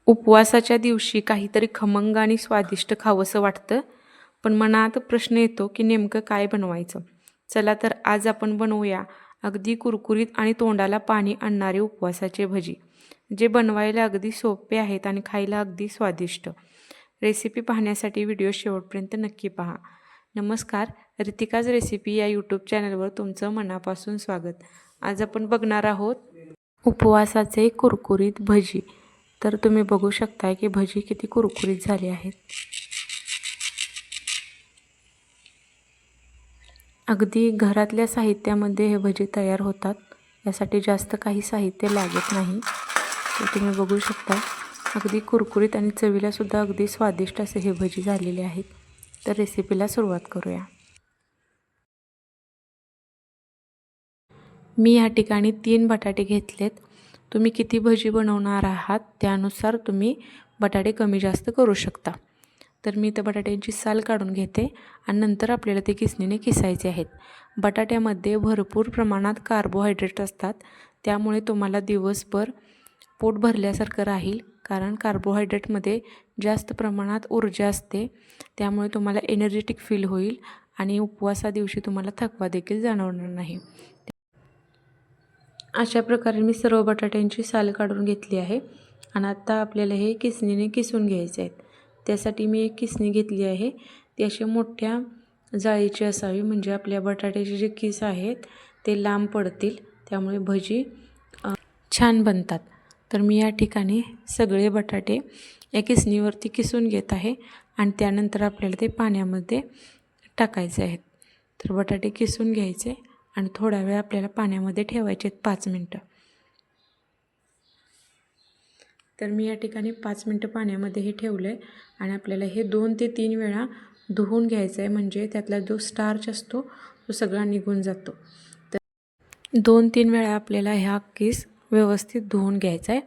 उपवासाच्या दिवशी काहीतरी खमंग आणि स्वादिष्ट खावंसं वाटतं, पण मनात प्रश्न येतो की नेमकं काय बनवायचं. चला तर आज आपण बनवूया अगदी कुरकुरीत आणि तोंडाला पाणी आणणारे उपवासाचे भजी, जे बनवायला अगदी सोपे आहेत आणि खायला अगदी स्वादिष्ट. रेसिपी पाहण्यासाठी व्हिडिओ शेवटपर्यंत नक्की पहा. नमस्कार, रितिकाज रेसिपी या यूट्यूब चॅनलवर तुमचं मनापासून स्वागत. आज आपण बघणार आहोत उपवासाचे कुरकुरीत भजी. तर तुम्ही बघू शकताय की भजी किती कुरकुरीत झाली आहेत. अगदी घरातल्या साहित्यामध्ये हे भजी तयार होतात. यासाठी जास्त काही साहित्य लागत नाही. तर तुम्ही बघू शकता अगदी कुरकुरीत आणि चवीलासुद्धा अगदी स्वादिष्ट असे हे भजी झालेले आहेत. तर रेसिपीला सुरुवात करूया. मी या ठिकाणी 3 बटाटे घेतलेत. तुम्ही किती भजी बनवणार आहात त्यानुसार तुम्ही बटाटे कमी जास्त करू शकता. तर मी त्या बटाट्यांची साल काढून घेते आणि नंतर आपल्याला ते किसणीने किसायचे आहेत. बटाट्यामध्ये भरपूर प्रमाणात कार्बोहायड्रेट असतात, त्यामुळे तुम्हाला दिवसभर पोट भरल्यासारखं राहील. कारण कार्बोहायड्रेटमध्ये जास्त प्रमाणात ऊर्जा असते, त्यामुळे तुम्हाला एनर्जेटिक फील होईल आणि उपवासा दिवशी तुम्हाला थकवा देखील जाणवणार नाही. अशा प्रकारे मी सर्व बटाट्यांची साल काढून घेतली आहे आणि आता आपल्याला हे किसणीने किसून घ्यायचे आहेत. त्यासाठी मी एक किसणी घेतली आहे. ती अशी मोठ्या जाळीची असावी, म्हणजे आपल्या बटाट्याचे जे किस आहेत ते लांब पडतील, त्यामुळे भजी छान बनतात. तर मी या ठिकाणी सगळे बटाटे या किसणीवरती किसून घेत आहे आणि त्यानंतर आपल्याला ते पाण्यामध्ये टाकायचे आहेत. तर बटाटे किसून घ्यायचे आणि थोडा वेळ आपल्याला पाण्यामध्ये ठेवायचे आहेत, 5 मिनटं. तर मी या ठिकाणी 5 मिनटं पाण्यामध्ये हे ठेवलं आहे आणि आपल्याला हे 2 ते 3 वेळा धुवून घ्यायचं आहे, म्हणजे त्यातला जो स्टार्च असतो तो सगळा निघून जातो. तर 2-3 वेळा आपल्याला ह्या किस व्यवस्थित धुवून घ्यायचा आहे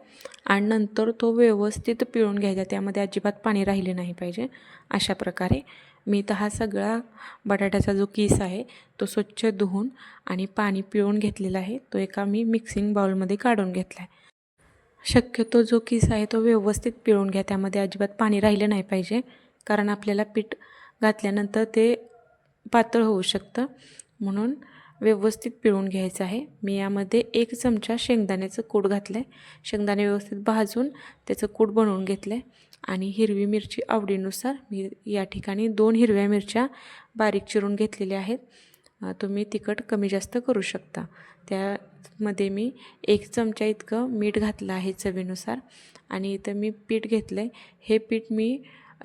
आणि नंतर तो व्यवस्थित पिळून घ्यायचा. त्यामध्ये अजिबात पाणी राहिले नाही पाहिजे. अशा प्रकारे मी तर हा सगळा बटाट्याचा जो किस आहे तो स्वच्छ धुवून आणि पाणी पिळून घेतलेला आहे. तो एका मी मिक्सिंग बाउलमध्ये काढून घेतला आहे. शक्यतो जो किस आहे तो व्यवस्थित पिळून घ्या. त्यामध्ये अजिबात पाणी राहिलं नाही पाहिजे, कारण आपल्याला पीठ घातल्यानंतर ते पातळ होऊ शकतं, म्हणून व्यवस्थित पिळून घ्यायचं आहे. मी यामध्ये 1 चमचा शेंगदाण्याचं कूट घातलं आहे. शेंगदाणे व्यवस्थित भाजून त्याचं कूट बनवून घेतलं आहे आणि हिरवी मिरची आवडीनुसार मी या ठिकाणी 2 हिरव्या मिरच्या बारीक चिरून घेतलेल्या आहेत. तुम्ही तिखट कमी जास्त करू शकता. त्यामध्ये मी 1 चमचा इतकं मीठ घातलं आहे चवीनुसार आणि इथं मी पीठ घेतलं आहे. हे पीठ मी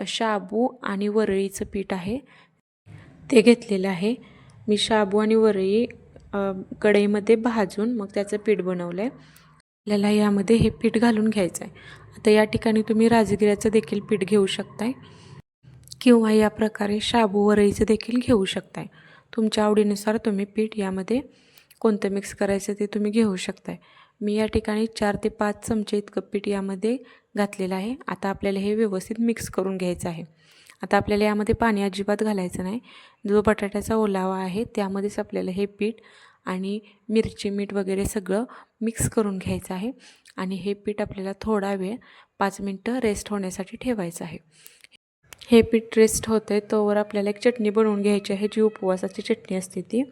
शाबू आणि वरळीचं पीठ आहे ते घेतलेलं आहे. मी शाबू आणि वरळी कढईमध्ये भाजून मग त्याचं पीठ बनवलं आहे. आपल्याला यामध्ये हे पीठ घालून घ्यायचं आहे. आता या ठिकाणी तुम्ही राजगिऱ्याचं देखील पीठ घेऊ शकताय किंवा या प्रकारे शाबू वरळीचं देखील घेऊ शकताय. तुमच्या आवडीनुसार तुम्ही पीठ यामध्ये कोणतं मिक्स करायचं ते तुम्ही घेऊ शकताय. मी या ठिकाणी 4 ते 5 चमचे इतकं पीठ यामध्ये घातलेलं आहे. आता आपल्याला हे व्यवस्थित मिक्स करून घ्यायचं आहे. आता आपल्याला यामध्ये पाणी अजिबात घालायचं नाही. जो बटाट्याचा ओलावा आहे त्यामध्येच आपल्याला हे पीठ आणि मिरची, मीठ वगैरे सगळं मिक्स करून घ्यायचं आहे आणि हे पीठ आपल्याला थोडा वेळ 5 मिनटं रेस्ट होण्यासाठी ठेवायचं आहे. हे पीठ रेस्ट होतं आहे तोवर आपल्याला एक चटणी बनवून घ्यायची आहे, जी उपवासाची चटणी असते ती.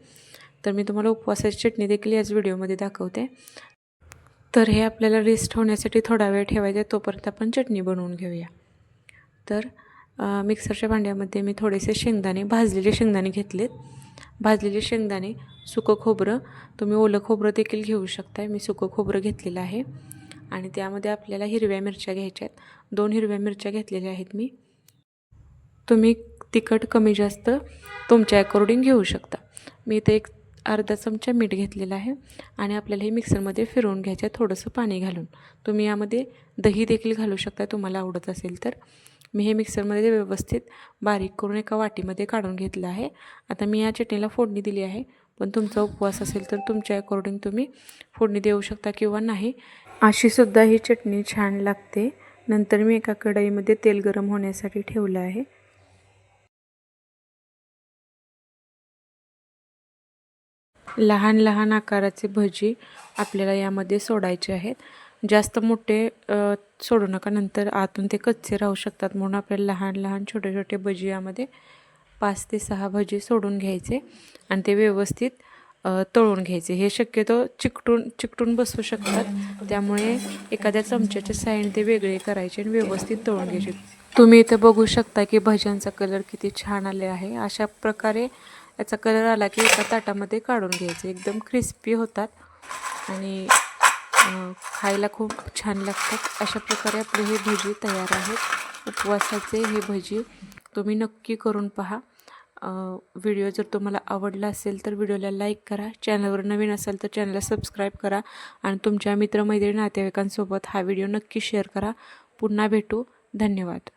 तर मी तुम्हाला उपवासाची चटणी देखील याच व्हिडिओमध्ये दाखवते. तर हे आपल्याला रेस्ट होण्यासाठी थोडा वेळ ठेवायचा आहे, तोपर्यंत आपण चटणी बनवून घेऊया. तर मिक्सरच्या भांड्यामध्ये मी थोडेसे शेंगदाणे, भाजलेले शेंगदाणे घेतलेत. भाजलेले शेंगदाणे, सुकं खोबरं, तुम्ही ओलं खोबरं देखील घेऊ शकताय. मी सुकं खोबरं घेतलेलं आहे आणि त्यामध्ये आपल्याला हिरव्या मिरच्या घ्यायच्या आहेत. 2 हिरव्या मिरच्या घेतलेल्या आहेत मी. तुम्ही तिखट कमी जास्त तुमच्या अकॉर्डिंग घेऊ शकता. मी इथे एक अर्धा चमचा मीठ घेतलेलं आहे आणि आपल्याला हे मिक्सरमध्ये फिरवून घ्यायचं आहे थोडंसं पाणी घालून. तुम्ही यामध्ये दही देखील घालू शकता तुम्हाला आवडत असेल तर. मी हे मिक्सरमध्ये व्यवस्थित बारीक करून एका वाटीमध्ये काढून घेतलं आहे. आता मी या चटणीला फोडणी दिली आहे, पण तुमचा उपवास असेल तर तुमच्या अकॉर्डिंग तुम्ही फोडणी देऊ शकता किंवा नाही. अशीसुद्धा ही चटणी छान लागते. नंतर मी एका कढईमध्ये तेल गरम होण्यासाठी ठेवलं आहे. लहान लहान आकाराचे भजी आपल्याला यामध्ये सोडायचे आहेत. जास्त मोठे सोडू नका, नंतर आतून ते कच्चे राहू शकतात. म्हणून आपल्याला लहान लहान छोटे छोटे भजी यामध्ये 5 ते 6 भजी सोडून घ्यायचे आणि ते व्यवस्थित तळून घ्यायचे. हे शक्यतो चिकटून बसू शकतात, त्यामुळे एखाद्या चमच्याच्या साहाय्याने ते वेगळे करायचे आणि व्यवस्थित तळून घ्यायचे. तुम्ही इथं बघू शकता की भज्यांचा कलर किती छान आले आहे. अशा प्रकारे याचा कलर आला की एका ताटामध्ये काढून घ्यायचे. एकदम क्रिस्पी होतात आणि खायला खूप छान लागतात. अशा प्रकारे आपले हे भजी तयार आहेत. उपवासाचे हे भजी तुम्ही नक्की करून पहा. व्हिडिओ जर तुम्हाला आवडला असेल तर व्हिडिओला लाईक करा. चॅनलवर नवीन असाल तर चॅनलला सबस्क्राईब करा आणि तुमच्या मित्रमैत्रिणी नातेवाईकांसोबत हा व्हिडिओ नक्की शेअर करा. पुन्हा भेटू. धन्यवाद.